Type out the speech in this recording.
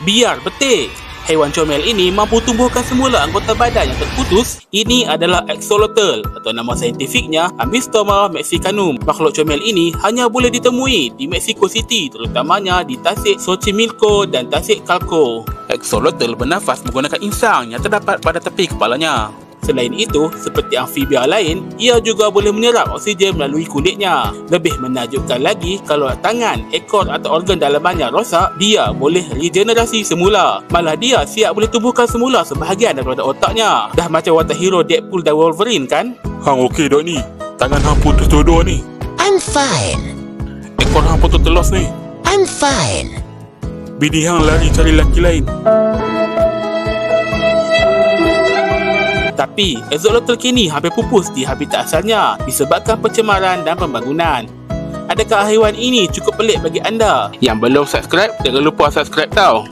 biar betik. Haiwan comel ini mampu tumbuhkan semula anggota badan yang terputus. Ini adalah axolotl atau nama saintifiknya Ambystoma mexicanum. Makhluk comel ini hanya boleh ditemui di Mexico City, terutamanya di Tasik Xochimilco dan Tasik Calco. Axolotl bernafas menggunakan insang yang terdapat pada tepi kepalanya. Selain itu, seperti amfibia lain, ia juga boleh menyerap oksigen melalui kulitnya. Lebih menakjubkan lagi, kalau tangan, ekor atau organ dalamannya rosak, dia boleh regenerasi semula. Malah dia siap boleh tumbuhkan semula sebahagian daripada otaknya. Dah macam watak hero Deadpool dan Wolverine kan? Hang okey dok ni? Tangan hang putus dua-dua ni. I'm fine. Ekor hang putus telos ni. I'm fine. Bini hang lari cari lelaki lain. Tapi, axolotl kini hampir pupus di habitat asalnya disebabkan pencemaran dan pembangunan. Adakah haiwan ini cukup pelik bagi anda? Yang belum subscribe, jangan lupa subscribe tau.